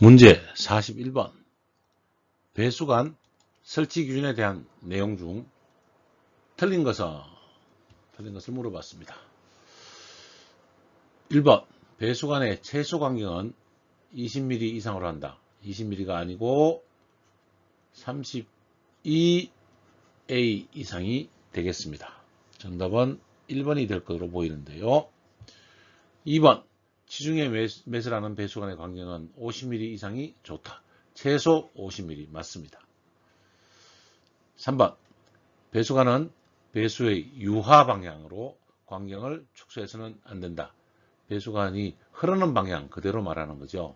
문제 41번. 배수관 설치 기준에 대한 내용 중 틀린 것을 물어봤습니다. 1번. 배수관의 최소 간격은 20mm 이상으로 한다. 20mm가 아니고 32A 이상이 되겠습니다. 정답은 1번이 될 것으로 보이는데요. 2번. 지중해 매수라는 배수관의 간격은 50mm 이상이 좋다. 최소 50mm 맞습니다. 3번. 배수관은 배수의 유하 방향으로 광경을 축소해서는 안 된다. 배수관이 흐르는 방향 그대로 말하는 거죠.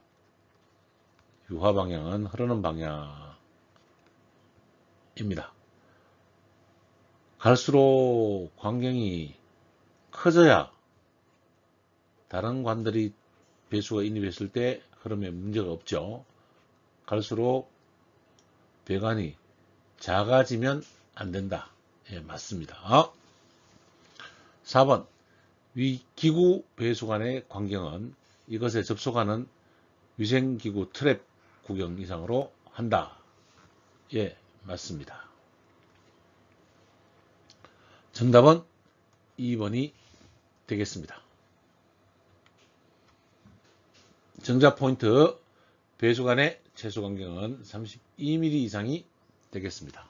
유하 방향은 흐르는 방향입니다. 갈수록 광경이 커져야 다른 관들이 배수가 인입했을 때 흐름에 문제가 없죠. 갈수록 배관이 작아지면 안 된다. 예, 맞습니다. 4번. 위 기구 배수관의 광경은 이것에 접속하는 위생기구 트랩 구경 이상으로 한다. 예, 맞습니다. 정답은 2번이 되겠습니다. 정답 포인트. 배수관의 최소 간격은 32mm 이상이 되겠습니다.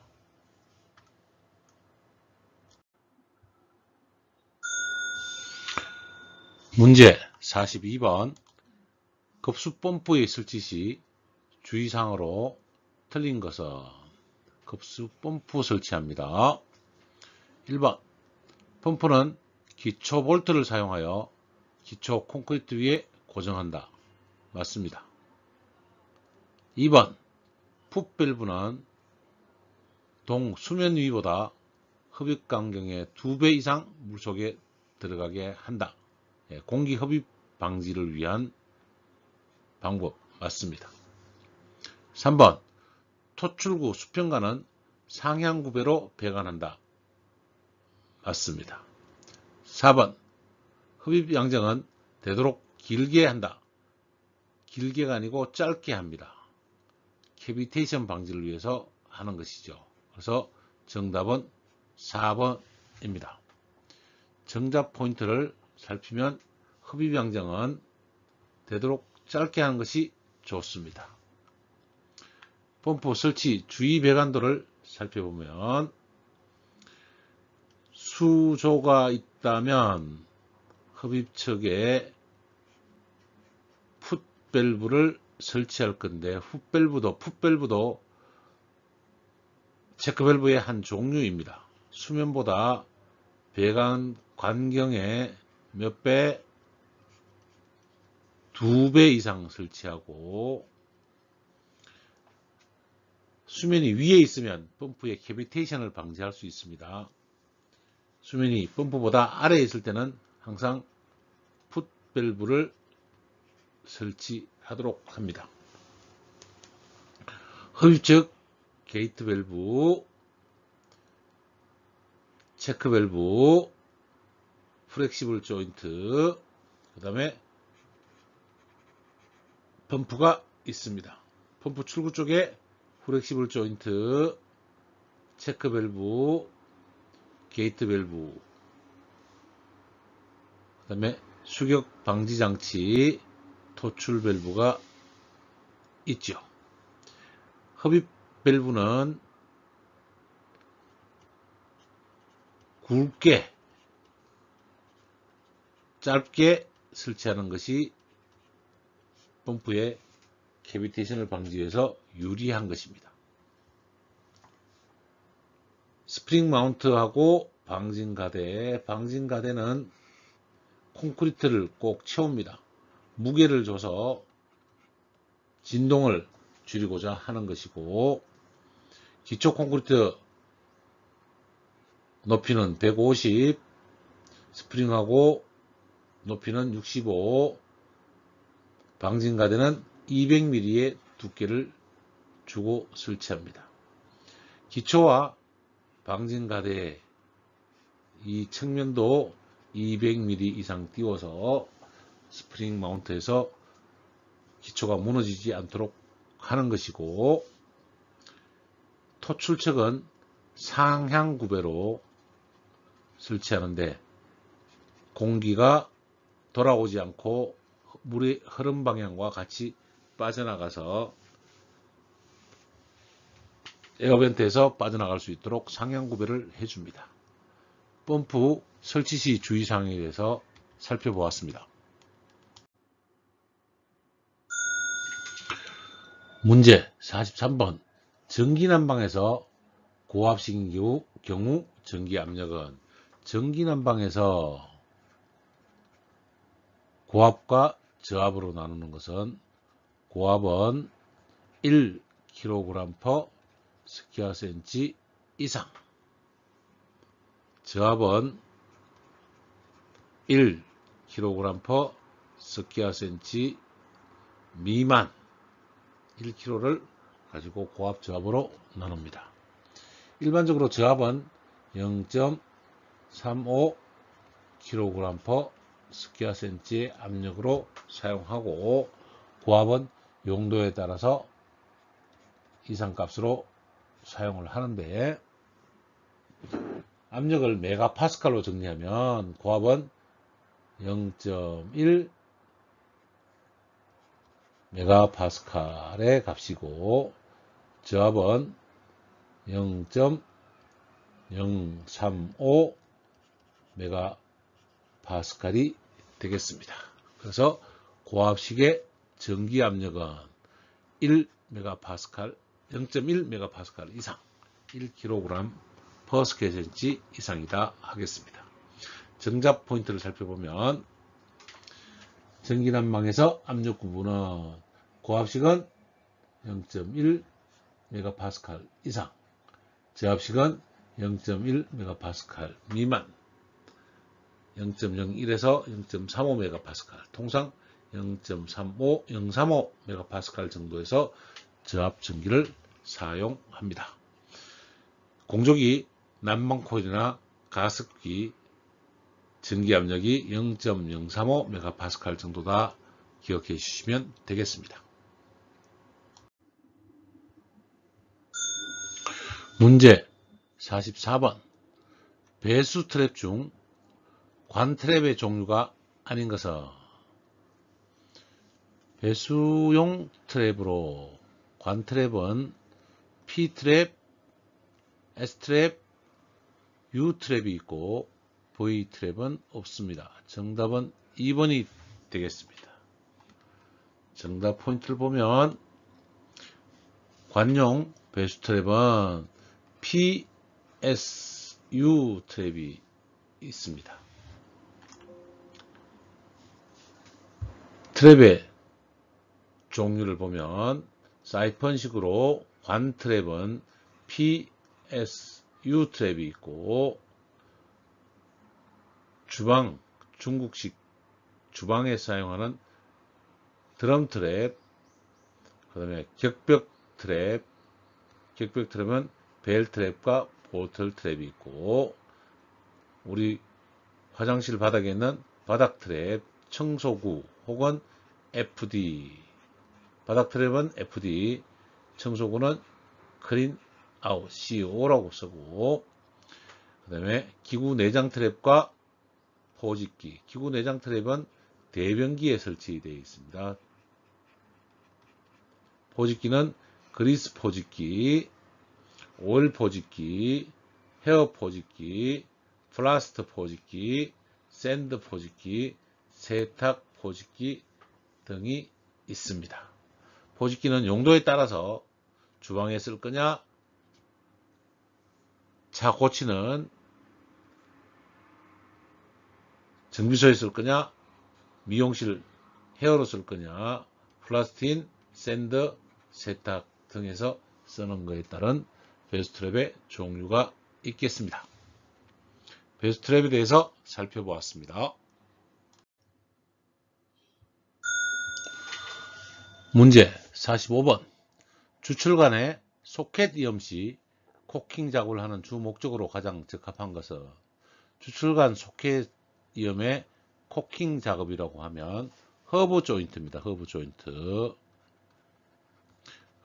문제 42번. 급수펌프의 설치 시 주의사항으로 틀린 것은 급수펌프 설치합니다. 1번. 펌프는 기초 볼트를 사용하여 기초 콘크리트 위에 고정한다. 맞습니다. 2번. 풋밸브는 동 수면 위보다 흡입 간격의 2배 이상 물속에 들어가게 한다. 공기 흡입 방지를 위한 방법 맞습니다. 3번. 토출구 수평관은 상향구배로 배관한다. 맞습니다. 4번. 흡입 양정은 되도록 길게 한다. 길게가 아니고 짧게 합니다. 캐비테이션 방지를 위해서 하는 것이죠. 그래서 정답은 4번입니다. 정답 포인트를 살피면 흡입 양정은 되도록 짧게 하는 것이 좋습니다. 펌프 설치 주의 배관도를 살펴보면 수조가 있다면 흡입측에 풋밸브를 설치할 건데 풋밸브도 체크밸브의 한 종류입니다. 수면보다 배관 관경에 몇 배? 2배 이상 설치하고 수면이 위에 있으면 펌프의 캐비테이션을 방지할 수 있습니다. 수면이 펌프보다 아래에 있을 때는 항상 풋밸브를 설치하도록 합니다. 흡입측 게이트 밸브, 체크 밸브, 플렉시블 조인트, 그 다음에 펌프가 있습니다. 펌프 출구 쪽에 플렉시블 조인트, 체크 밸브, 게이트 밸브, 그 다음에 수격 방지 장치, 토출 밸브가 있죠. 흡입 밸브는 굵게 짧게 설치하는 것이 펌프의 캐비테이션을 방지해서 유리한 것입니다. 스프링 마운트하고 방진가대는 콘크리트를 꼭 채웁니다. 무게를 줘서 진동을 줄이고자 하는 것이고, 기초 콘크리트 높이는 150, 스프링하고 높이는 65, 방진가대는 200mm의 두께를 주고 설치합니다. 기초와 방진가대 이 측면도 200mm 이상 띄워서 스프링 마운트에서 기초가 무너지지 않도록 하는 것이고, 토출척은 상향구배로 설치하는데 공기가 돌아오지 않고 물의 흐름 방향과 같이 빠져나가서 에어벤트에서 빠져나갈 수 있도록 상향구배를 해줍니다. 펌프 설치 시 주의사항에 대해서 살펴보았습니다. 문제 43번. 전기난방에서 고압식인 경우 전기압력은, 전기난방에서 고압과 저압으로 나누는 것은 고압은 1kg/sq 이상, 저압은 1kg/sq 미만, 1kg를 가지고 고압 저압으로 나눕니다. 일반적으로 저압은 0.35kg/sq 압력으로 사용하고, 고압은 용도에 따라서 이상값으로 사용을 하는데, 압력을 메가파스칼로 정리하면 고압은 0.1 메가파스칼의 값이고, 저압은 0.035 메가파스칼이 되겠습니다. 그래서 고압식의 전기압력은 1메가파스칼, 0.1 메가파스칼 이상, 1kg/sq 이상이다 하겠습니다. 정답 포인트를 살펴보면, 전기난방에서 압력 구분은 고압식은 0.1 메가파스칼 이상, 저압식은 0.1 메가파스칼 미만, 0.01에서 0.35 메가파스칼, 통상 0.35 메가파스칼 정도에서 저압 전기를 사용합니다. 공조기, 난방 코일이나 가습기 전기압력이 0.035 메가파스칼 정도다 기억해 주시면 되겠습니다. 문제 44번. 배수 트랩 중 관 트랩의 종류가 아닌 것은, 배수용 트랩으로 관 트랩은 P 트랩, S 트랩, U 트랩이 있고 V 트랩은 없습니다. 정답은 2번이 되겠습니다. 정답 포인트를 보면, 관용 배수 트랩은 PSU 트랩이 있습니다. 트랩의 종류를 보면, 사이펀식으로 관 트랩은 PSU 트랩이 있고, 중국식 주방에 사용하는 드럼 트랩, 그 다음에 격벽 트랩은 벨 트랩과 보틀 트랩이 있고, 우리 화장실 바닥에 있는 바닥 트랩, 청소구 혹은 FD, 바닥 트랩은 FD, 청소구는 클린 아웃 CO라고 쓰고, 그 다음에 기구 내장 트랩과 포집기, 기구 내장 트랩은 대변기에 설치되어 있습니다. 포집기는 그리스 포집기, 오일 포집기, 헤어 포집기, 플라스터 포집기, 샌드 포집기, 세탁 포집기 등이 있습니다. 포집기는 용도에 따라서 주방에 쓸 거냐, 차 고치는 정비소에 쓸 거냐, 미용실 헤어로 쓸 거냐, 플라스틴, 샌드, 세탁 등에서 쓰는 것에 따른 배수트랩의 종류가 있겠습니다. 배수트랩에 대해서 살펴보았습니다. 문제 45번. 주출관에 소켓 이염 시 코킹 작업을 하는 주 목적으로 가장 적합한 것은, 주출관 소켓 이염의 코킹 작업이라고 하면 허브 조인트입니다. 허브 조인트.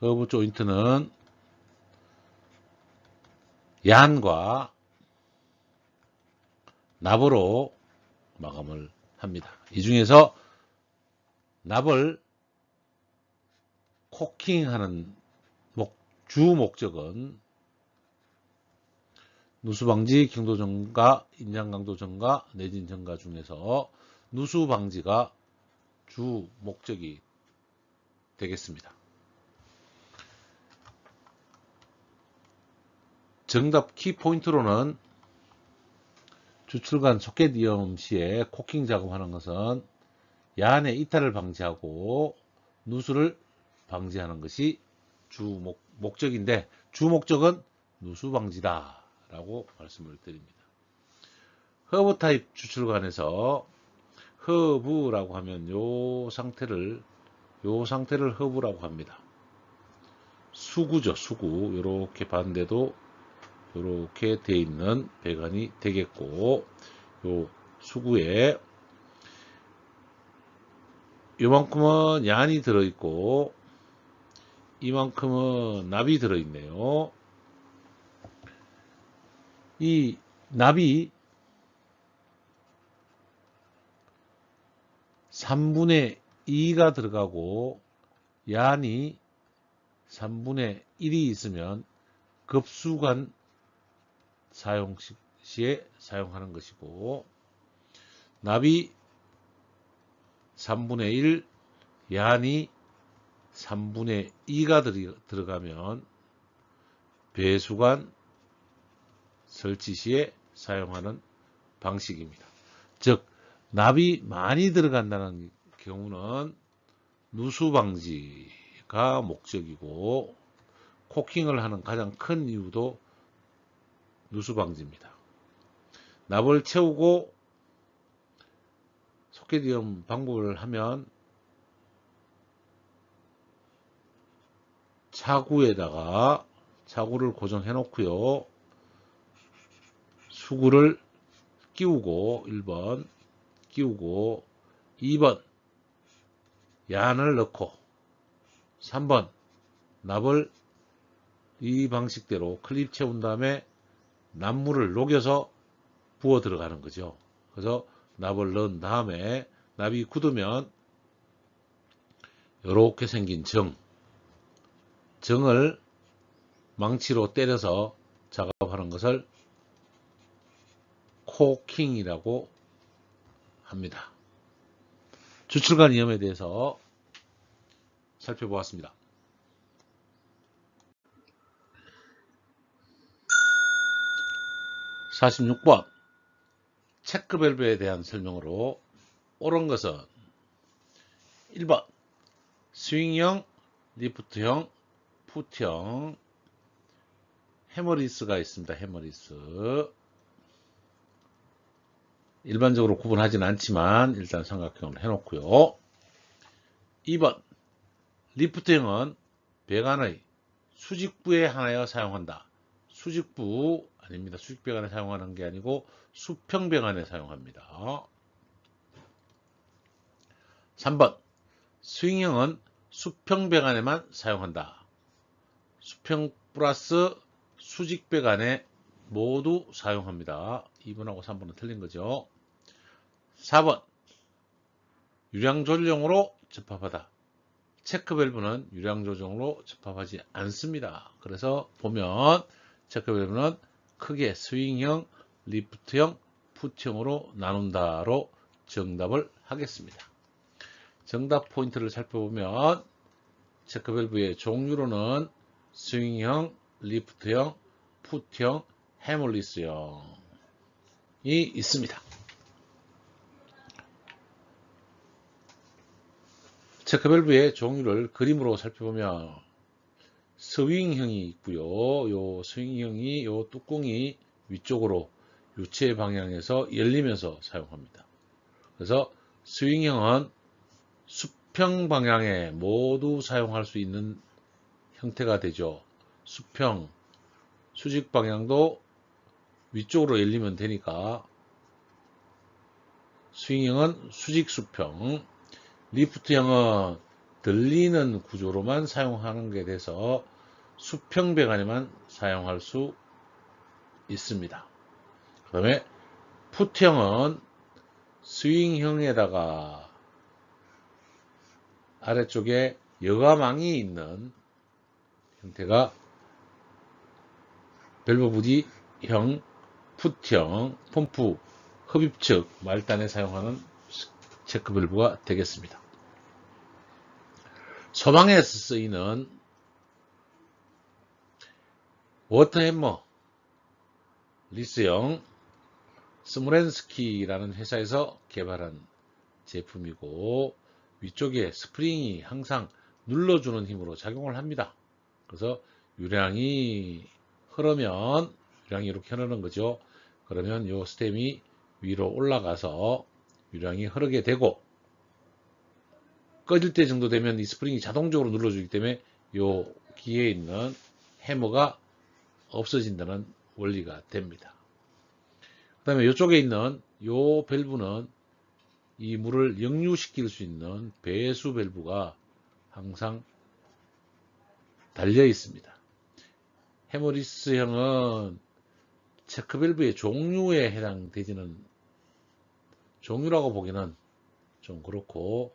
허브 조인트는 얀과 납으로 마감을 합니다. 이 중에서 납을 코킹하는 주 목적은 누수 방지, 경도 증가, 인장 강도 증가, 내진 증가 중에서 누수 방지가 주 목적이 되겠습니다. 정답 키포인트로는 주출관 소켓 이염 시에 코킹 작업하는 것은 야한의 이탈을 방지하고 누수를 방지하는 것이 주 목적인데, 주 목적은 누수 방지다 라고 말씀을 드립니다. 허브 타입 주출관에서 허브라고 하면 요 상태를 허브라고 합니다. 수구죠, 수구. 이렇게 반대도 이렇게 되어 있는 배관이 되겠고, 요 수구에 요만큼은 얀이 들어있고 이만큼은 납이 들어있네요. 이 납이 3분의 2가 들어가고 얀이 3분의 1이 있으면 급수관 사용 시에 사용하는 것이고, 납이 3분의 1, 얀이 3분의 2가 들어가면 배수관 설치 시에 사용하는 방식입니다. 즉, 납이 많이 들어간다는 경우는 누수 방지가 목적이고, 코킹을 하는 가장 큰 이유도 누수 방지입니다. 납을 채우고 소켓 이염 방법을 하면 차구에다가 차구를 고정해 놓고요, 수구를 끼우고 1번 끼우고 2번 얀을 넣고 3번 납을 이 방식대로 클립 채운 다음에 납물을 녹여서 부어 들어가는 거죠. 그래서 납을 넣은 다음에 납이 굳으면 이렇게 생긴 정을 망치로 때려서 작업하는 것을 코킹이라고 합니다. 주출관 이염에 대해서 살펴보았습니다. 46번 체크밸브에 대한 설명으로 옳은 것은 1번 스윙형, 리프트형, 풋형, 해머리스가 있습니다. 해머리스. 일반적으로 구분하진 않지만 일단 삼각형을 해놓고요. 2번 리프트형은 배관의 수직부에 하나여 사용한다. 수직부 아닙니다. 수직배관에 사용하는 게 아니고 수평배관에 사용합니다. 3번 스윙형은 수평배관에만 사용한다. 수평 플러스 수직배관에 모두 사용합니다. 2번하고 3번은 틀린 거죠. 4번 유량조절용으로 접합하다. 체크밸브는 유량조절용으로 접합하지 않습니다. 그래서 보면 체크밸브는 크게 스윙형, 리프트형, 풋형으로 나눈다로 정답을 하겠습니다. 정답 포인트를 살펴보면 체크밸브의 종류로는 스윙형, 리프트형, 풋형, 해머리스형이 있습니다. 체크밸브의 종류를 그림으로 살펴보면 스윙형이 있고요. 요 스윙형이 요 뚜껑이 위쪽으로 유체 방향에서 열리면서 사용합니다. 그래서 스윙형은 수평 방향에 모두 사용할 수 있는 형태가 되죠. 수평, 수직 방향도 위쪽으로 열리면 되니까 스윙형은 수직 수평, 리프트형은 들리는 구조로만 사용하는 게 돼서 수평배관에만 사용할 수 있습니다. 그 다음에 풋형은 스윙형에다가 아래쪽에 여과망이 있는 형태가 밸브 부디형, 풋형, 펌프 흡입측 말단에 사용하는 체크 밸브가 되겠습니다. 소방에서 쓰이는 워터햄머 리스형 스모렌스키라는 회사에서 개발한 제품이고, 위쪽에 스프링이 항상 눌러주는 힘으로 작용을 합니다. 그래서 유량이 흐르면, 유량이 이렇게 흐르는 거죠. 그러면 요 스템이 위로 올라가서 유량이 흐르게 되고, 꺼질 때 정도 되면 이 스프링이 자동적으로 눌러주기 때문에 요 기에 있는 해머가 없어진다는 원리가 됩니다. 그 다음에 이쪽에 있는 요 밸브는 이 물을 역류시킬 수 있는 배수 밸브가 항상 달려 있습니다. 해머리스형은 체크 밸브의 종류에 해당되지는, 종류라고 보기는 좀 그렇고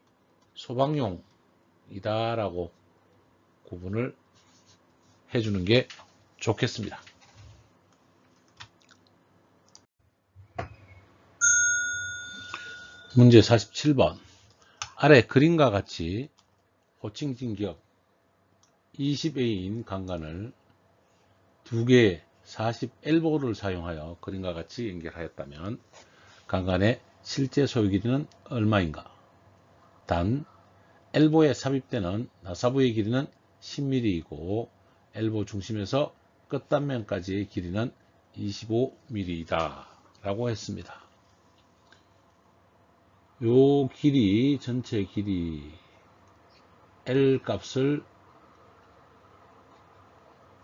소방용이다라고 구분을 해주는 게 좋겠습니다. 문제 47번. 아래 그림과 같이 호칭 진격 20A인 강간을 두 개의 40L보를 사용하여 그림과 같이 연결하였다면 강간의 실제 소요 길이는 얼마인가? 단 L보에 삽입되는 나사부의 길이는 10mm이고 L보 중심에서 끝단면까지의 길이는 25mm이다 라고 했습니다. 요 길이, 전체 길이 L 값을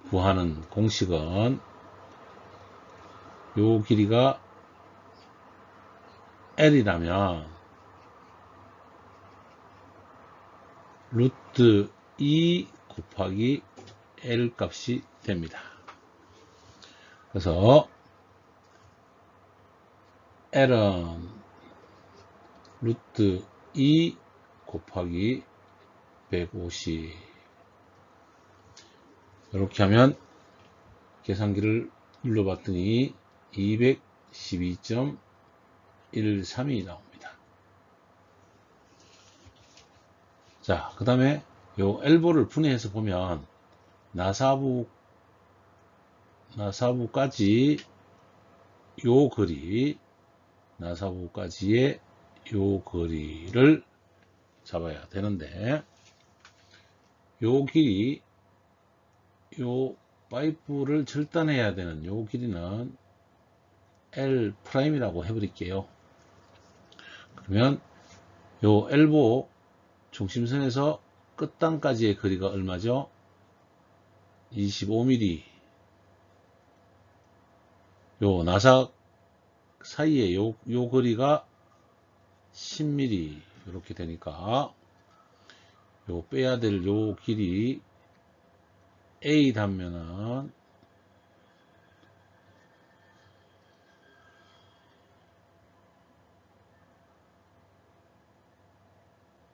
구하는 공식은 요 길이가 L이라면 루트 2 곱하기 L 값이 됩니다. 그래서 L은 루트 2 곱하기 150, 이렇게 하면 계산기를 눌러봤더니 212.13이 나옵니다. 자, 그 다음에 요 L보를 분해해서 보면 나사부까지 요 거리, 나사부까지의 요 거리를 잡아야 되는데, 요 길이, 요 파이프를 절단해야 되는 요 길이는 L'이라고 해버릴게요. 그러면 요 L보 중심선에서 끝단까지의 거리가 얼마죠? 25mm. 요 나사 사이에 요 거리가 10mm 이렇게 되니까 요 빼야 될 요 길이 A 단면은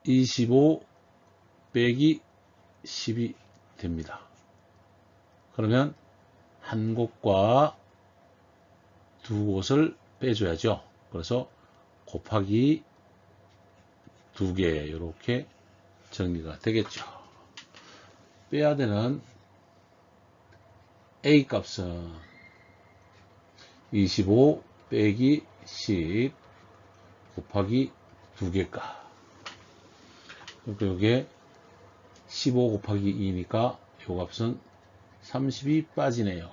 25 빼기 10이 됩니다. 그러면 한 곳과 두 곳을 빼줘야죠. 그래서 곱하기 2개 이렇게 정리가 되겠죠. 빼야 되는 A 값은 25 빼기 10 곱하기 2개가, 그러니까 이게 15 곱하기 2니까 이 값은 30이 빠지네요.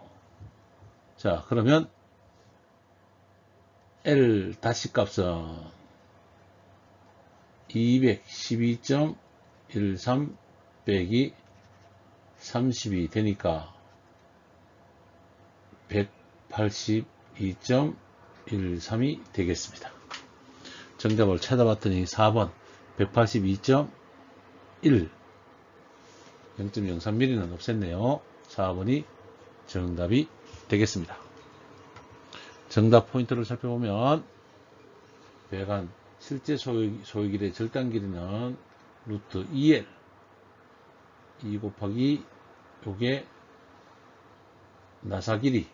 자, 그러면 L 다시 값은 212.13 빼기 30이 되니까 182.13이 되겠습니다. 정답을 찾아봤더니 4번 182.1 0.03mm는 없앴네요. 4번이 정답이 되겠습니다. 정답 포인트를 살펴보면 배관 실제 소요길의 절단 길이는 루트 2L 2 곱하기 요게 나사 길이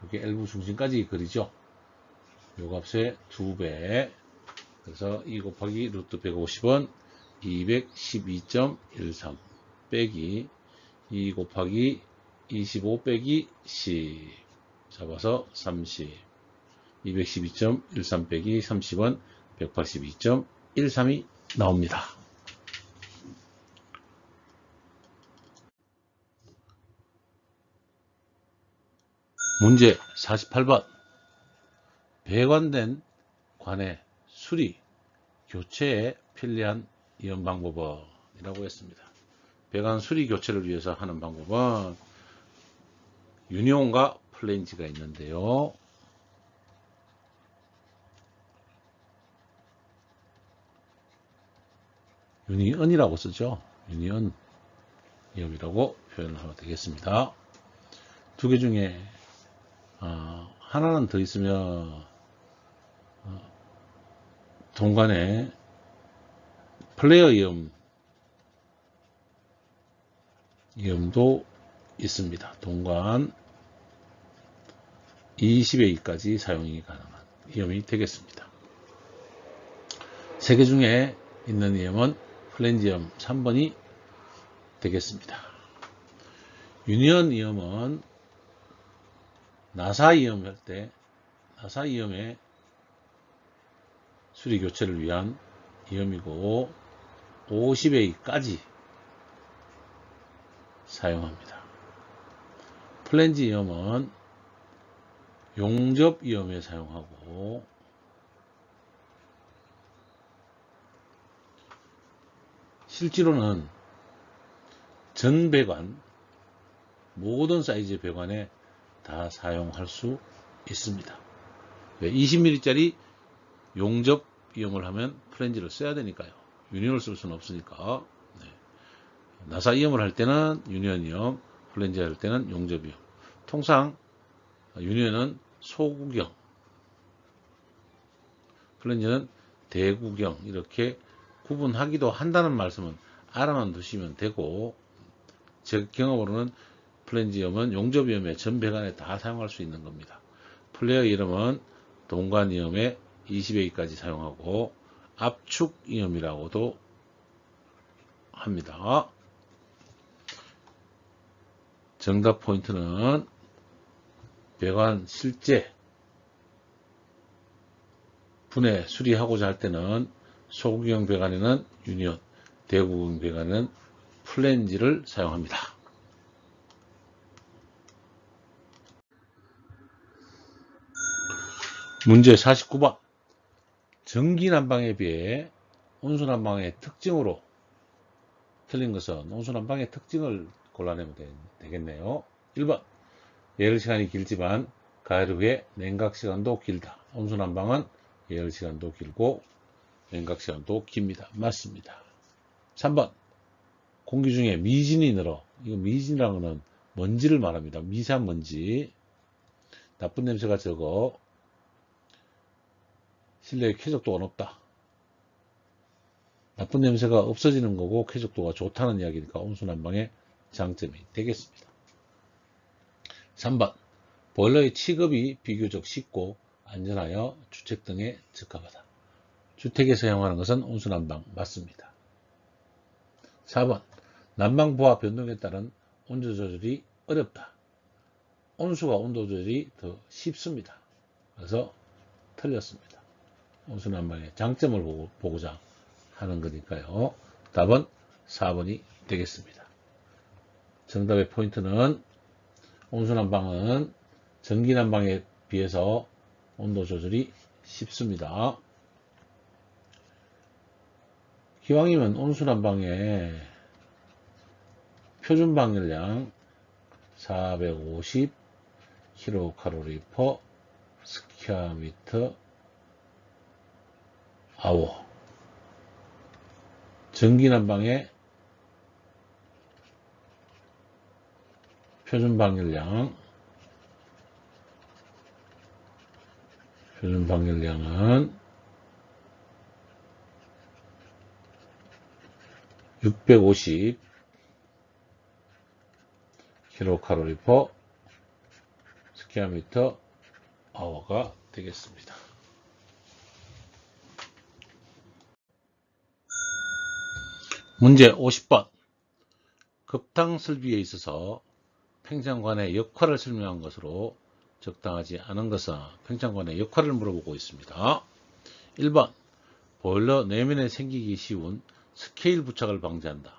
요게 L부 중심까지 거리죠. 요 값의 2배, 그래서 2 곱하기 루트 150은 212.13 빼기 2 곱하기 25 빼기 10 잡아서 30, 212.13 빼기 30은 182.13이 나옵니다. 문제 48번. 배관된 관의 수리, 교체에 편리한 이용 방법은 이라고 했습니다. 배관 수리 교체를 위해서 하는 방법은 유니온과 플랜지가 있는데요. 유니언이라고 쓰죠. 유니언 이업이라고 표현을 하면 되겠습니다. 두 개 중에 하나는 더 있으면 동관에 플레이어 이음도 있습니다. 동관 20A까지 사용이 가능한 이음이 되겠습니다. 세 개 중에 있는 이음은 플랜지엄 3번이 되겠습니다. 유니언 이음은 나사 이음 할 때 나사 이음의 수리 교체를 위한 이음이고 50A까지 사용합니다. 플랜지 이음은 용접 이음에 사용하고 실제로는 전 배관 모든 사이즈의 배관에 다 사용할 수 있습니다. 왜? 20mm 짜리 용접 이음을 하면 플랜지를 써야 되니까요. 유니온을 쓸 수는 없으니까. 네. 나사 이음을 할 때는 유니온 이음, 플랜지 할 때는 용접 이음. 통상 유니온은 소구경, 플랜지는 대구경 이렇게 구분하기도 한다는 말씀은 알아만 두시면 되고, 제 경험으로는 플랜지 이음은 용접 이음에 전 배관에 다 사용할 수 있는 겁니다. 플레이어 이음은 동관 이음에 20A까지 사용하고 압축 이음이라고도 합니다. 정답 포인트는 배관 실제 분해 수리하고자 할 때는 소구경 배관에는 유니온, 대구경 배관에는 플랜지를 사용합니다. 문제 49번. 전기난방에 비해 온수난방의 특징으로 틀린 것은 온수난방의 특징을 골라내면 되겠네요. 1번. 예열 시간이 길지만 가열 후에 냉각 시간도 길다. 온수난방은 예열 시간도 길고 냉각 시간도 깁니다. 맞습니다. 3번. 공기 중에 미진이 늘어. 이거 미진이라는 것은 먼지를 말합니다. 미세먼지. 나쁜 냄새가 적어. 실내의 쾌적도가 높다. 나쁜 냄새가 없어지는 거고 쾌적도가 좋다는 이야기니까 온수난방의 장점이 되겠습니다. 3번. 보일러의 취급이 비교적 쉽고 안전하여 주택 등에 적합하다. 주택에 사용하는 것은 온수난방 맞습니다. 4번. 난방 부하 변동에 따른 온도 조절이 어렵다. 온수가 온도 조절이 더 쉽습니다. 그래서 틀렸습니다. 온수난방의 장점을 보고자 하는 거니까요. 답은 4번이 되겠습니다. 정답의 포인트는 온수난방은 전기난방에 비해서 온도 조절이 쉽습니다. 기왕이면 온수난방의 표준 방열량 450 kcal per square meter hour 전기난방의 표준 방열량은 650 킬로칼로리 퍼 스퀘어미터 아워가 되겠습니다. 문제 50번. 급탕 설비에 있어서 팽창관의 역할을 설명한 것으로 적당하지 않은 것은 팽창관의 역할을 물어보고 있습니다. 1번. 보일러 내면에 생기기 쉬운 스케일 부착을 방지한다.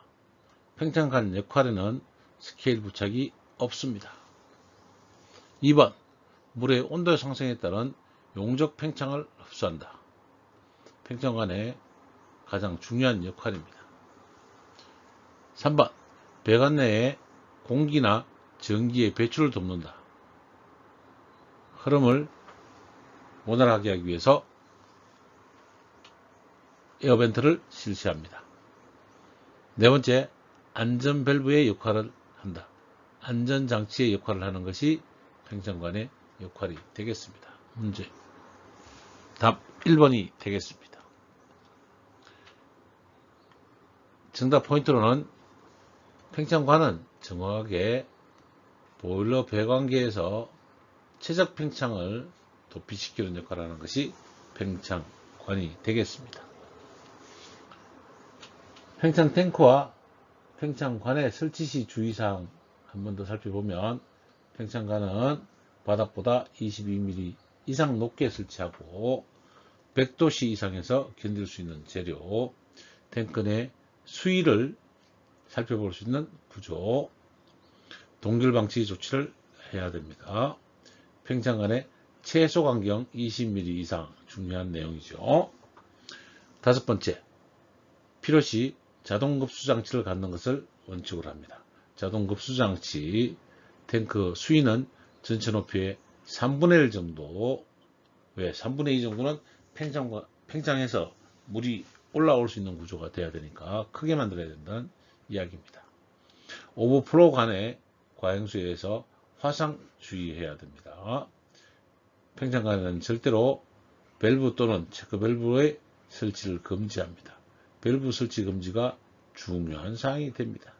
팽창관 역할에는 스케일 부착이 없습니다. 2번. 물의 온도 상승에 따른 용적 팽창을 흡수한다. 팽창관의 가장 중요한 역할입니다. 3번. 배관 내에 공기나 전기의 배출을 돕는다. 흐름을 원활하게 하기 위해서 에어벤트를 실시합니다. 네 번째, 안전밸브의 역할을 한다. 안전장치의 역할을 하는 것이 팽창관의 역할이 되겠습니다. 문제 답 1번이 되겠습니다. 정답 포인트로는 팽창관은 정확하게 보일러 배관계에서 최적 팽창을 도피시키는 역할을 하는 것이 팽창관이 되겠습니다. 팽창 탱크와 팽창관의 설치 시 주의사항 한 번 더 살펴보면, 팽창관은 바닥보다 22mm 이상 높게 설치하고 100도씨 이상에서 견딜 수 있는 재료, 탱크 내 수위를 살펴볼 수 있는 구조, 동결 방지 조치를 해야 됩니다. 팽창관의 최소 간격 20mm 이상 중요한 내용이죠. 다섯 번째, 필요시 자동급수장치를 갖는 것을 원칙으로 합니다. 자동급수장치, 탱크 수위는 전체 높이의 3분의 1 정도, 왜 3분의 2 정도는 팽창해서 물이 올라올 수 있는 구조가 돼야 되니까 크게 만들어야 된다는 이야기입니다. 오버플로우 간의 과행수에 의해서 화상 주의해야 됩니다. 팽창관에는 절대로 밸브 또는 체크 밸브의 설치를 금지합니다. 밸브 설치 금지가 중요한 사항이 됩니다.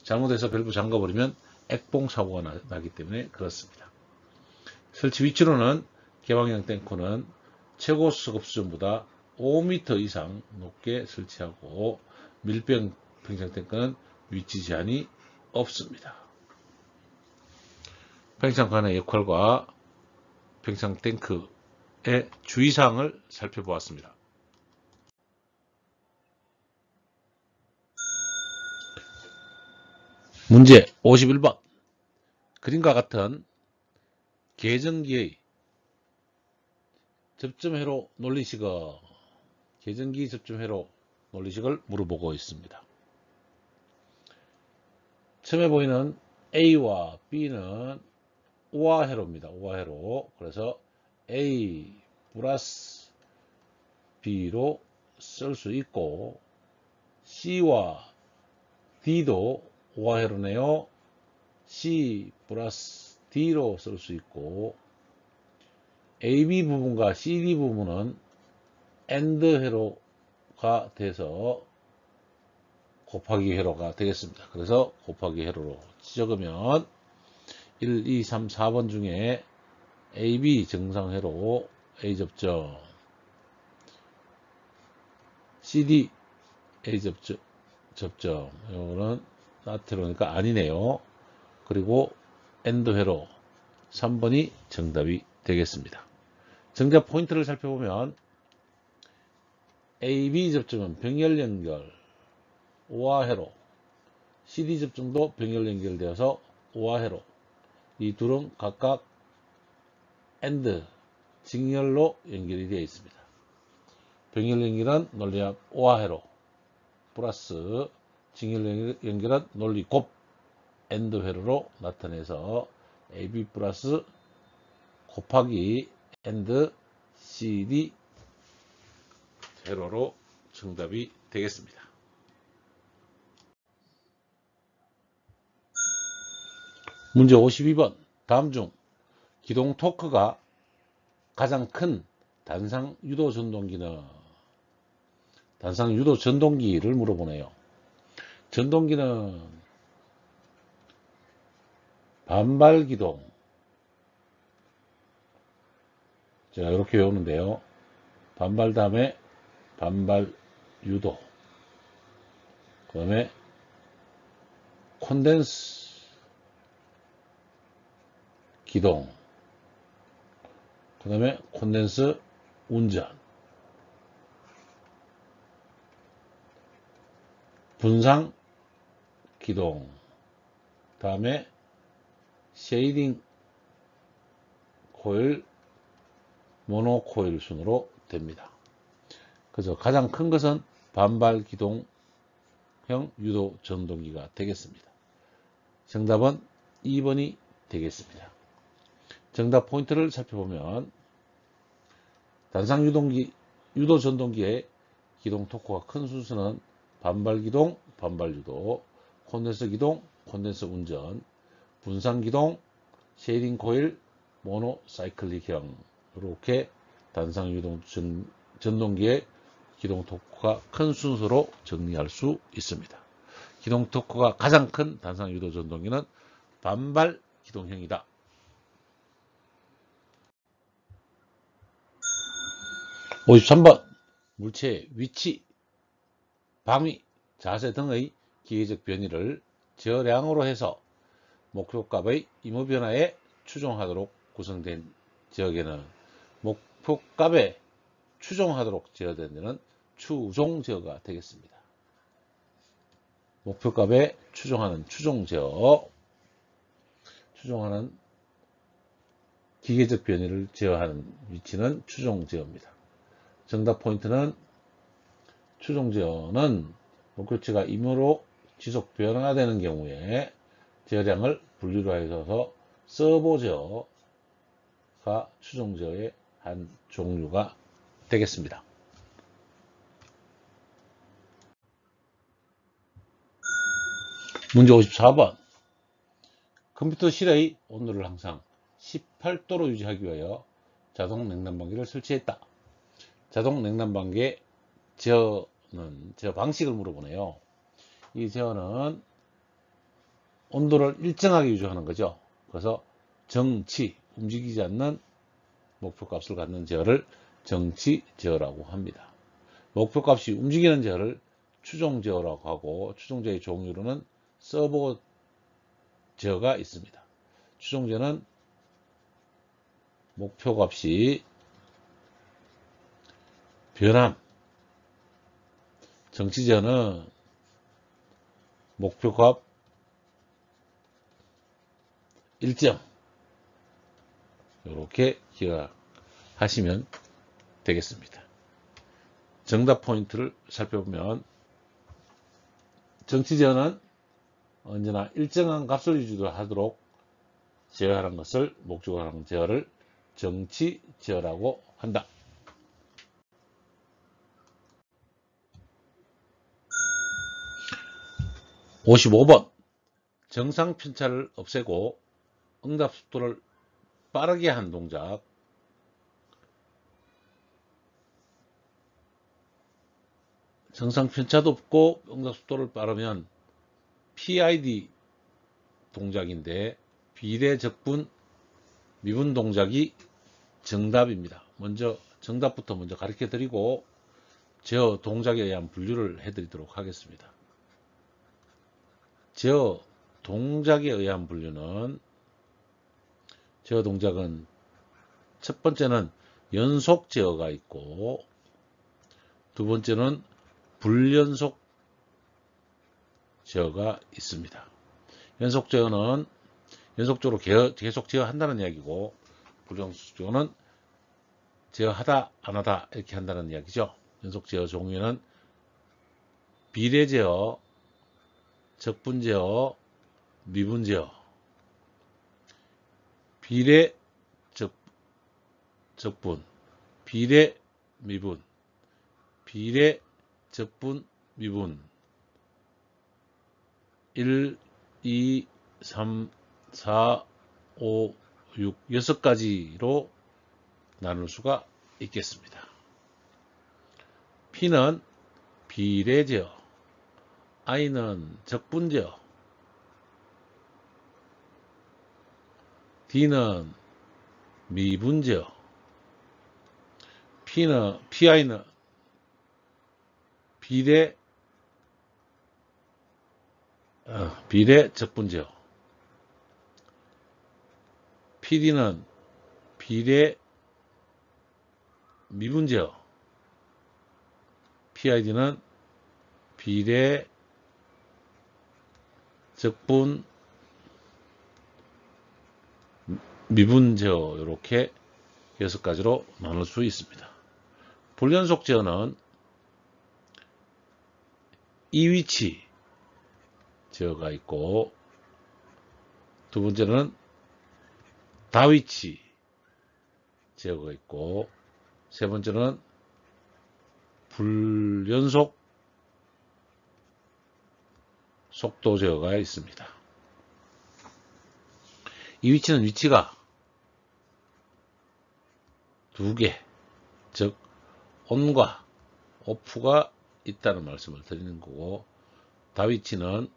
잘못해서 밸브 잠가버리면 액봉 사고가 나기 때문에 그렇습니다. 설치 위치로는 개방형 탱크는 최고 수급 수준보다 5m 이상 높게 설치하고, 밀병 팽창 탱크는 위치 제한이 없습니다. 팽창관의 역할과 팽창 탱크의 주의사항을 살펴보았습니다. 문제 51번. 그림과 같은 계전기의 접점회로 논리식을 계전기 접점회로 논리식을 물어보고 있습니다. 처음에 보이는 A와 B는 우하회로입니다. 우하회로. 그래서 A 플러스 B로 쓸 수 있고, C와 D도 우하회로네요. C 플러스 D로 쓸 수 있고, AB 부분과 CD 부분은 AND 회로가 돼서 곱하기 회로가 되겠습니다. 그래서 곱하기 회로로 적으면 1, 2, 3, 4번 중에 AB 정상회로 A 접점, CD A 접점, 이거는 나트로니까 아니네요. 그리고 AND 회로 3번이 정답이 되겠습니다. 정답 포인트를 살펴보면, AB 접점은 병렬 연결 우하회로, CD 접점도 병렬 연결되어서 우하회로, 이 둘은 각각 AND 직렬로 연결이 되어 있습니다. 병렬 연결은 논리합 우하회로 플러스 직렬 연결은 논리 곱 AND 회로로 나타내서 AB 플러스 곱하기 AND CD 회로로 정답이 되겠습니다. 문제 52번. 다음 중 기동 토크가 가장 큰 단상 유도 전동기는? 단상 유도 전동기를 물어보네요. 전동기는 반발 기동. 자, 이렇게 외우는데요. 반발 다음에 반발 유도. 그 다음에 콘덴스 기동. 그 다음에 콘덴스 운전. 분상 기동. 다음에 쉐이딩 코일, 모노 코일 순으로 됩니다. 그래서 가장 큰 것은 반발 기동형 유도 전동기가 되겠습니다. 정답은 2번이 되겠습니다. 정답 포인트를 살펴보면 단상 유도 전동기의 기동 토크가 큰 순서는 반발 기동, 반발 유도, 콘덴서 기동, 콘덴서 운전, 분산 기동, 쉐이딩 코일, 모노 사이클릭형. 이렇게 단상 유도 전동기의 기동 토크가 큰 순서로 정리할 수 있습니다. 기동 토크가 가장 큰 단상 유도 전동기는 반발 기동형이다. 53번. 물체의 위치, 방위, 자세 등의 기계적 변이를 저량으로 해서 목표값의 임의 변화에 추종하도록 구성된 지역에는 목표값에 추종하도록 제어된 데는 추종 제어가 되겠습니다. 목표값에 추종하는 추종 제어, 추종하는 기계적 변이를 제어하는 위치는 추종 제어입니다. 정답 포인트는 추종 제어는 목표치가 임의로 지속 변화되는 경우에 제어량을 분류로 해서 서보 제어가 추종 제어의 한 종류가 되겠습니다. 문제 54번. 컴퓨터실의 온도를 항상 18도로 유지하기 위하여 자동 냉난방기를 설치했다. 자동 냉난방기의 제어 방식을 물어보네요. 이 제어는 온도를 일정하게 유지하는 거죠. 그래서 정치, 움직이지 않는 목표값을 갖는 제어를 정치 제어라고 합니다. 목표값이 움직이는 제어를 추종 제어라고 하고, 추종 제어의 종류로는 서버 제어가 있습니다. 추종 제어는 목표값이 변함, 정치 제어는 목표값 일정. 이렇게 기억하시면 되겠습니다. 정답 포인트를 살펴보면 정치 제어는 언제나 일정한 값을 유지하도록 제어하는 것을 목적으로 하는 제어를 정치 제어라고 한다. 55번. 정상 편차를 없애고 응답 속도를 빠르게 한 동작. 정상 편차도 없고 응답 속도를 빠르면 PID 동작인데 비례 적분 미분 동작이 정답입니다. 먼저 정답부터 먼저 가르쳐 드리고 제어 동작에 의한 분류를 해드리도록 하겠습니다. 제어 동작에 의한 분류는, 제어 동작은 첫 번째는 연속 제어가 있고, 두 번째는 불연속 제어가 있습니다. 연속 제어는 연속적으로 계속 제어한다는 이야기고, 불연속 제어는 제어하다 안 하다 이렇게 한다는 이야기죠. 연속 제어 종류는 비례 제어, 적분 제어, 미분 제어. 비례 적분, 비례 미분, 비례 적분 미분 1, 2, 3, 4, 5, 6, 6가지로 나눌 수가 있겠습니다. P는 비례제어, I는 적분제어, D는 미분제어, PI는 비례 적분제어, PD는 비례 미분제어, PID는 비례 적분 미분제어, 이렇게 6가지로 나눌 수 있습니다. 불연속 제어는 이위치 제어가 있고, 두 번째는 다위치 제어가 있고, 세 번째는 불연속 속도 제어가 있습니다. 이 위치는 위치가 두 개, 즉 온과 오프가 있다는 말씀을 드리는 거고, 다위치는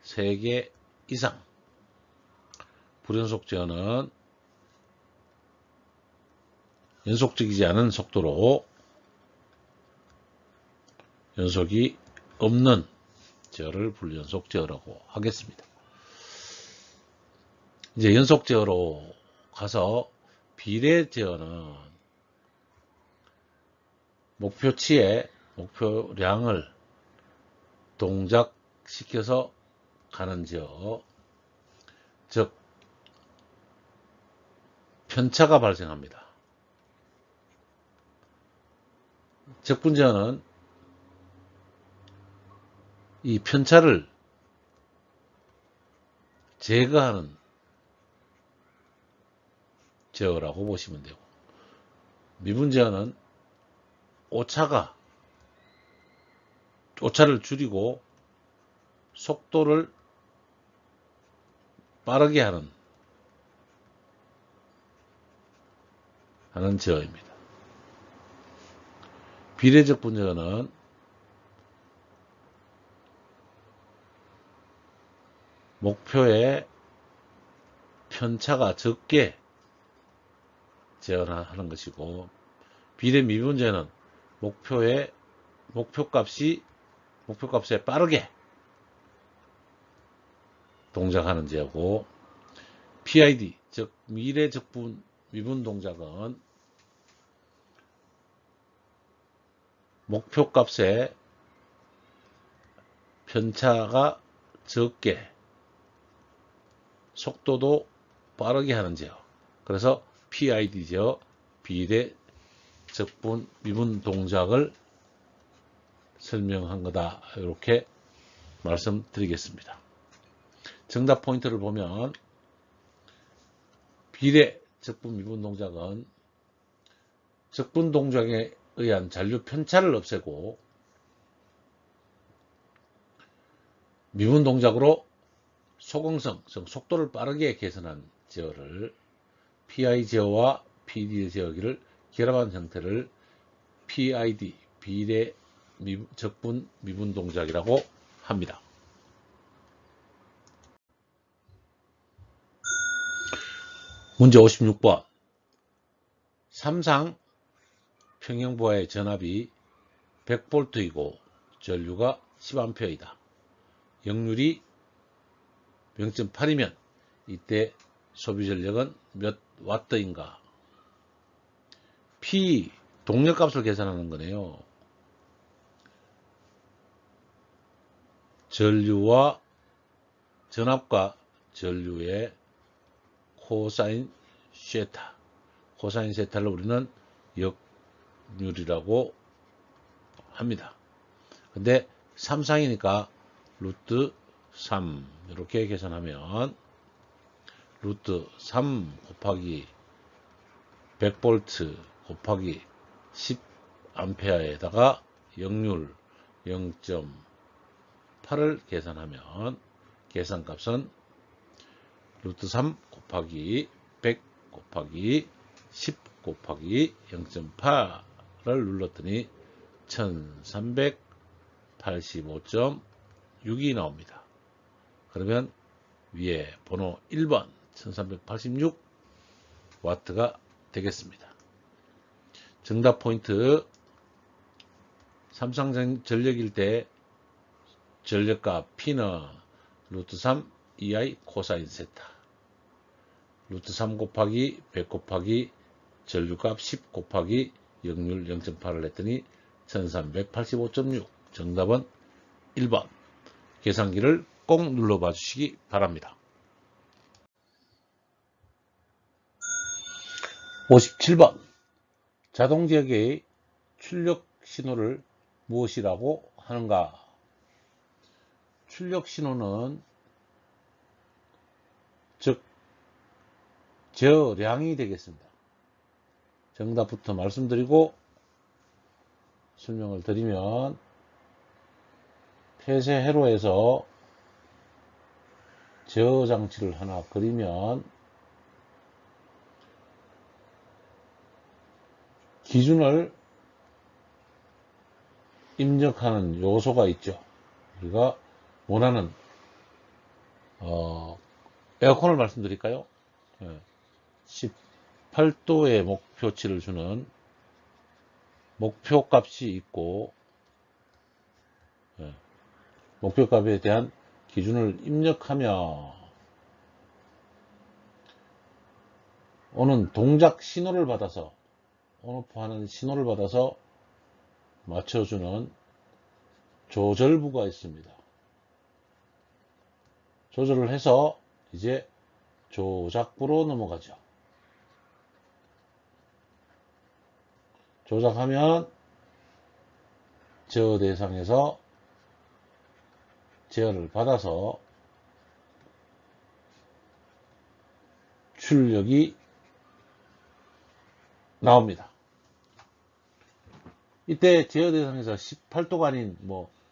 3개 이상, 불연속 제어는 연속적이지 않은 속도로 연속이 없는 제어를 불연속 제어라고 하겠습니다. 이제 연속 제어로 가서 비례 제어는 목표치에 목표량을 동작시켜서 가는 제어, 즉 편차가 발생합니다. 적분 제어는 이 편차를 제거하는 제어라고 보시면 되고, 미분 제어는 오차를 줄이고 속도를 빠르게 하는 제어입니다. 비례적 분제어는 목표의 편차가 적게 제어하는 것이고, 비례 미분제는 목표값에 빠르게 동작하는 제어고, PID 즉 미래 적분 미분 동작은 목표값에 편차가 적게 속도도 빠르게 하는 제어, 그래서 PID 제어, 비례 적분 미분 동작을 설명한 거다, 이렇게 말씀드리겠습니다. 정답 포인트를 보면, 비례 적분 미분 동작은 적분 동작에 의한 잔류 편차를 없애고 미분 동작으로 소공성, 즉 속도를 빠르게 개선한 제어를 PI 제어와 PD 제어기를 결합한 형태를 PID, 비례 적분 미분 동작이라고 합니다. 문제 56번. 삼상 평형부하의 전압이 100V이고 전류가 10A이다. 역률이 0.8이면 이때 소비 전력은 몇 와트인가? P 동력값을 계산하는 거네요. 전압과 전류의 코사인 세타, 코사인 세타를 우리는 역률이라고 합니다. 근데 3상이니까 루트 3 이렇게 계산하면 루트 3 곱하기 100V 곱하기 10A에다가 역률 0.8을 계산하면 계산값은 루트 3 곱하기 100 곱하기 10 곱하기 0.8을 눌렀더니 1385.6이 나옵니다. 그러면 위에 번호 1번 1386W가 되겠습니다. 정답 포인트 삼성전력일 때 전력값 P는 루트 3 EI 코사인 세타, 루트 3 곱하기 100 곱하기 전류값 10 곱하기 역률 0.8을 했더니 1385.6. 정답은 1번. 계산기를 꼭 눌러봐 주시기 바랍니다. 57번. 자동제어기의 출력 신호를 무엇이라고 하는가? 출력 신호는 즉 저량이 되겠습니다. 정답부터 말씀드리고 설명을 드리면, 폐쇄 회로에서 제어 장치를 하나 그리면 기준을 입력하는 요소가 있죠. 우리가 원하는 에어컨을 말씀드릴까요? 18도의 목표치를 주는 목표값이 있고, 목표값에 대한 기준을 입력하며 오는 동작 신호를 받아서, 온오프하는 신호를 받아서 맞춰주는 조절부가 있습니다. 조절을 해서 이제 조작부로 넘어가죠. 조작하면 제어 대상에서 제어를 받아서 출력이 나옵니다. 이때 제어 대상에서 18도가 아닌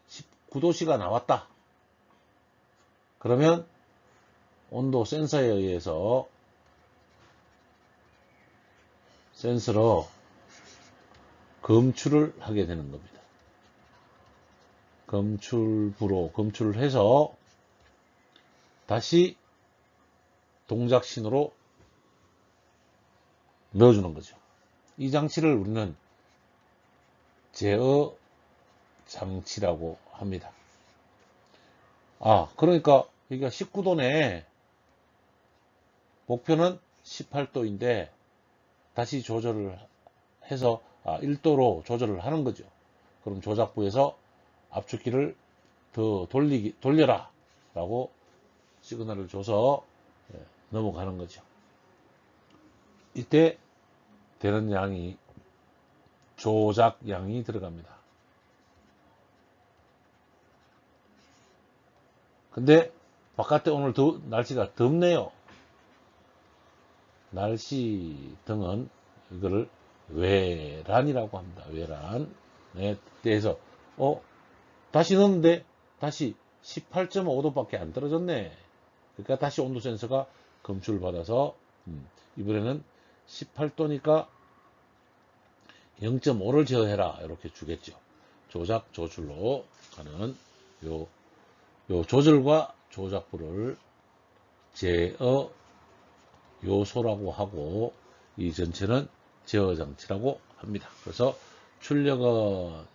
19도씨가 나왔다. 그러면 온도 센서에 의해서 센서로 검출을 하게 되는 겁니다. 검출부로 검출을 해서 다시 동작 신호로 넣어주는 거죠. 이 장치를 우리는 제어 장치라고 합니다. 그러니까 여기가 19도네. 목표는 18도인데 다시 조절을 해서 1도로 조절을 하는 거죠. 그럼 조작부에서 압축기를 더 돌려라 라고 시그널을 줘서 넘어가는 거죠. 이때 되는 양이 조작량이 들어갑니다. 근데 바깥에 오늘 날씨가 덥네요. 날씨 등은 이거를 외란이라고 합니다. 외란에 대해서 다시 넣었는데 다시 18.5도밖에 안 떨어졌네. 그러니까 다시 온도 센서가 검출을 받아서 이번에는 18도니까 0.5를 제어해라 이렇게 주겠죠. 조작 조출로 가는 요 조절과 조작부를 제어 요소라고 하고, 이 전체는 제어 장치라고 합니다. 그래서 출력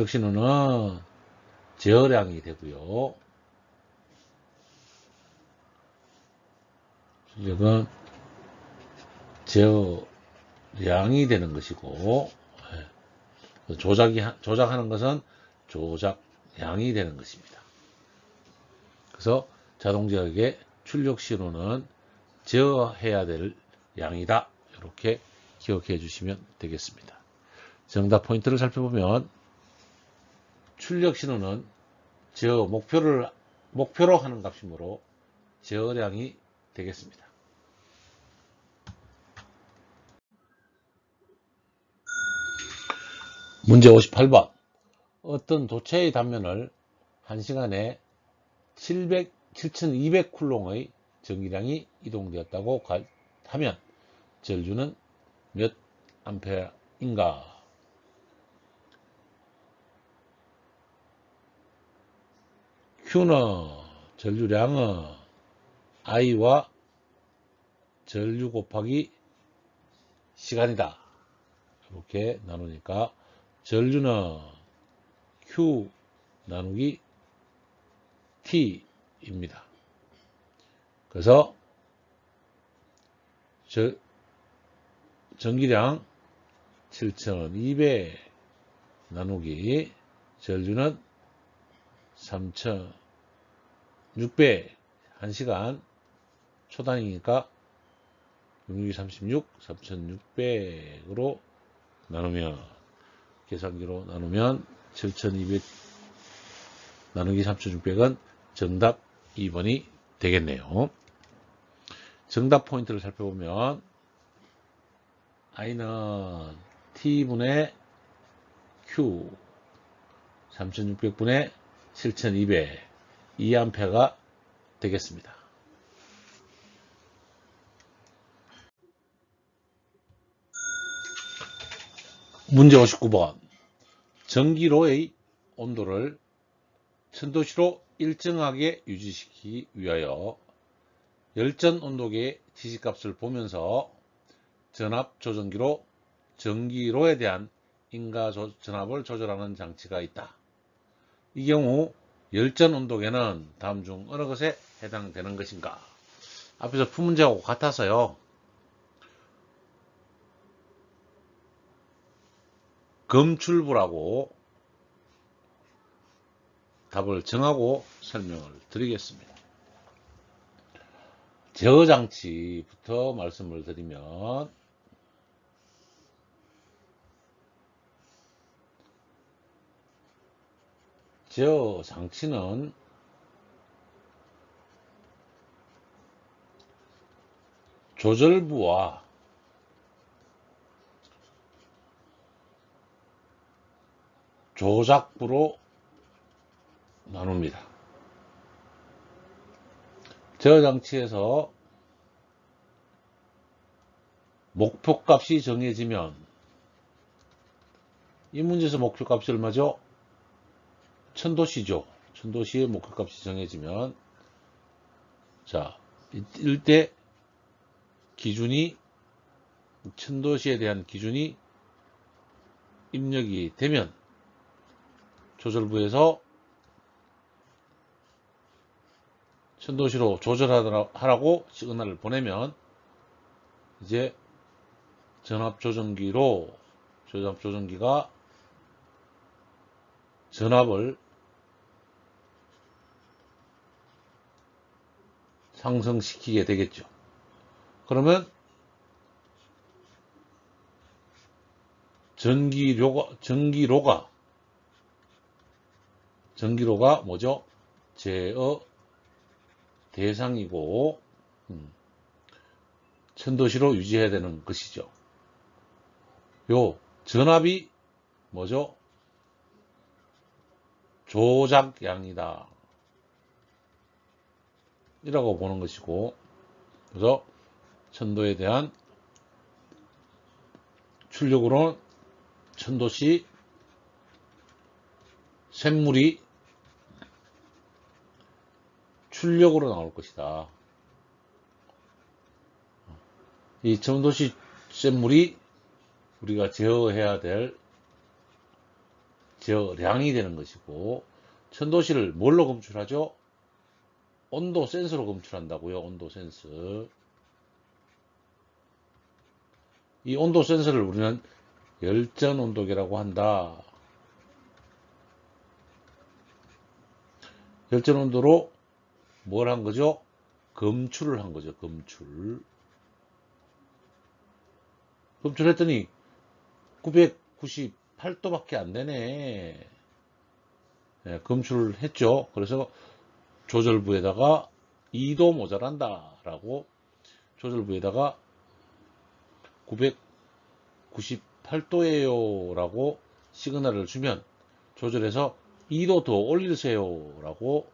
신호는 제어량이 되고요. 출력은 제어량이 되는 것이고, 조작하는 것은 조작량이 되는 것입니다. 그래서 자동제어기의 출력 신호는 제어해야 될 양이다. 이렇게 기억해 주시면 되겠습니다. 정답 포인트를 살펴보면, 출력 신호는 제어 목표로 하는 값이므로 제어량이 되겠습니다. 문제 58번. 어떤 도체의 단면을 1시간에 7200쿨롱의 전기량이 이동되었다고 하면 전류는 몇 암페어인가? Q는 전류량은 I와 전류 곱하기 시간이다. 이렇게 나누니까 전류는 Q 나누기 T입니다. 그래서 전기량 7200 나누기 전류는 3600 1시간 초단위니까 6 6 36 3600으로 나누면 계산기로 나누면 7200 나누기 3600은 정답 2번이 되겠네요. 정답 포인트를 살펴보면 I는 T분의 Q 3600분의 7200 2A가 되겠습니다. 문제 59번. 전기로의 온도를 1000도씨로 일정하게 유지시키기 위하여 열전 온도계의 지시값을 보면서 전압 조정기로 전기로에 대한 인가 전압을 조절하는 장치가 있다. 이 경우 열전 온도계는 다음 중 어느 것에 해당되는 것인가? 앞에서 푼 문제하고 같아서요. 검출부라고 답을 정하고 설명을 드리겠습니다. 제어장치부터 말씀을 드리면 제어장치는 조절부와 조작부로 나눕니다. 제어장치에서 목표값이 정해지면 이 문제에서 목표값이 얼마죠? 1000도씨죠. 1000도씨의 목표값이 정해지면 자, 이때 기준이 1000도씨에 대한 기준이 입력이 되면 조절부에서 1000도씨로 조절하라고 시그널을 보내면 이제 전압조정기가 전압을 상승시키게 되겠죠. 그러면 전기로가 뭐죠? 제어 대상이고 1000도씨로 유지해야 되는 것이죠. 요 전압이 뭐죠? 조작량이다 이라고 보는 것이고, 그래서 1000도에 대한 출력으로는 1000도씨 쇳물이 출력으로 나올 것이다. 이 1000도씨 쇳물이 우리가 제어해야 될 제어량이 되는 것이고, 1000도씨를 뭘로 검출하죠? 온도 센서로 검출한다고요. 온도 센서. 이 온도 센서를 우리는 열전 온도계라고 한다. 열전 온도로 뭘 한 거죠? 검출을 한 거죠. 검출했더니 998도밖에 안 되네. 네, 검출을 했죠. 그래서 조절부에다가 2도 모자란다 라고 조절부에다가 998도예요 라고 시그널을 주면 조절해서 2도 더 올리세요 라고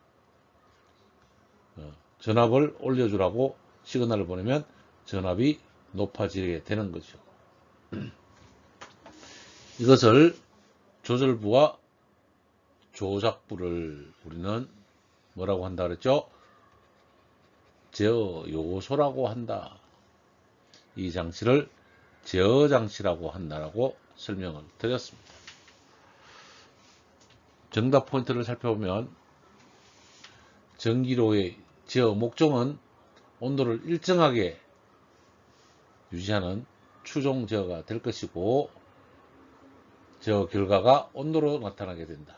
전압을 올려주라고 시그널을 보내면 전압이 높아지게 되는 거죠. 이것을 조절부와 조작부를 우리는 뭐라고 한다 그랬죠? 제어 요소라고 한다. 이 장치를 제어 장치라고 한다라고 설명을 드렸습니다. 정답 포인트를 살펴보면 전기로의 제어 목적은 온도를 일정하게 유지하는 추종 제어가 될 것이고 제어 결과가 온도로 나타나게 된다.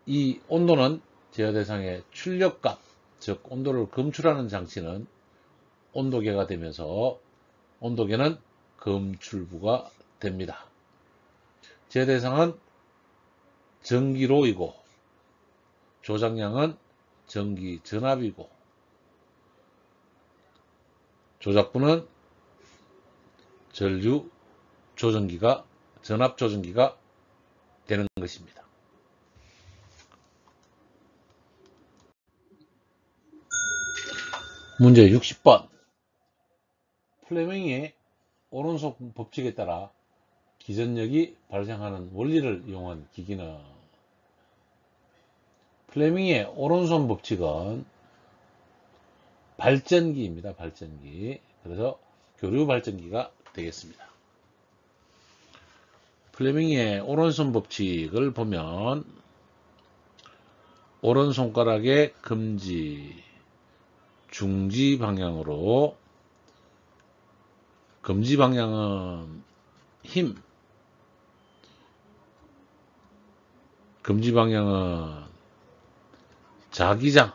이 온도는 제어 대상의 출력값, 즉 온도를 검출하는 장치는 온도계가 되면서 온도계는 검출부가 됩니다. 제어 대상은 전기로이고 조작량은 전기 전압이고 조작부는 전류 조정기가 전압 조정기가 되는 것입니다. 문제 60번. 플레밍의 오른손 법칙에 따라 기전력이 발생하는 원리를 이용한 기기는 플레밍의 오른손 법칙은 발전기입니다. 발전기. 그래서 교류 발전기가 되겠습니다. 플레밍의 오른손 법칙을 보면 오른손가락의 검지, 중지 방향으로 검지 방향은 힘, 검지 방향은 자기장,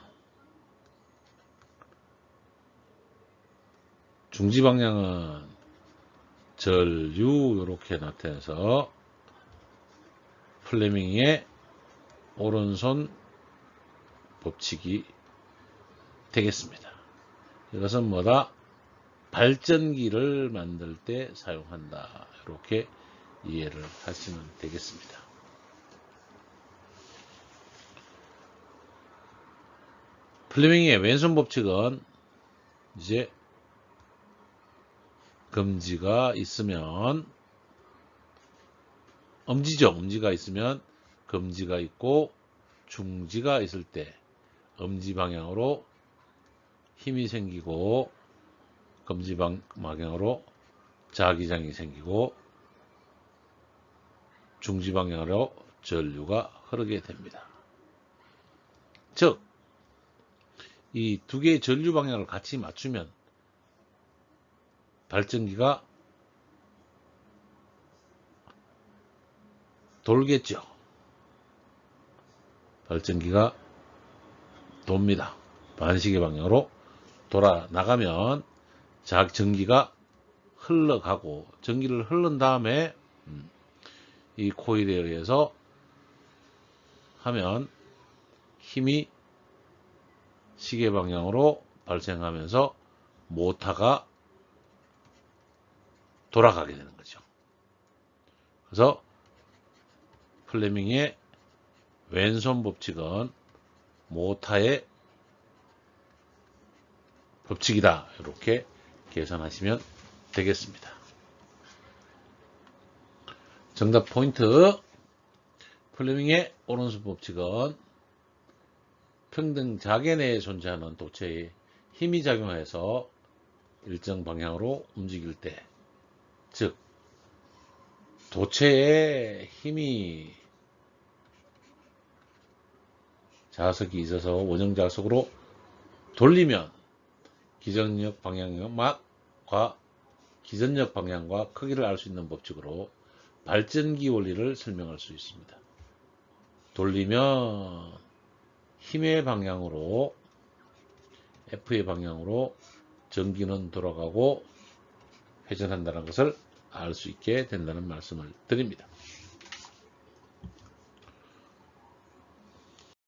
중지 방향은 전류 이렇게 나타내서 플레밍의 오른손 법칙이 되겠습니다. 이것은 뭐다? 발전기를 만들 때 사용한다. 이렇게 이해를 하시면 되겠습니다. 플레밍의 왼손 법칙은 이제 검지가 있으면 엄지죠. 엄지가 있으면 검지가 있고 중지가 있을 때 엄지 방향으로 힘이 생기고 검지 방향으로 자기장이 생기고 중지 방향으로 전류가 흐르게 됩니다. 즉, 이 두 개의 전류 방향을 같이 맞추면 발전기가 돌겠죠. 발전기가 돕니다. 반시계 방향으로 돌아 나가면 전기가 흘러가고 전기를 흐른 다음에 이 코일에 의해서 하면 힘이 시계 방향으로 발생하면서 모터가 돌아가게 되는 거죠. 그래서 플레밍의 왼손 법칙은 모터의 법칙이다. 이렇게 계산하시면 되겠습니다. 정답 포인트. 플레밍의 오른손 법칙은 평등 자개 내에 존재하는 도체에 힘이 작용해서 일정 방향으로 움직일 때, 즉 도체에 힘이 자석이 있어서 원형 자석으로 돌리면 기전력 방향과 크기를 알 수 있는 법칙으로 발전기 원리를 설명할 수 있습니다. 돌리면 힘의 방향으로 F의 방향으로 전기는 돌아가고 회전한다는 것을 알 수 있게 된다는 말씀을 드립니다.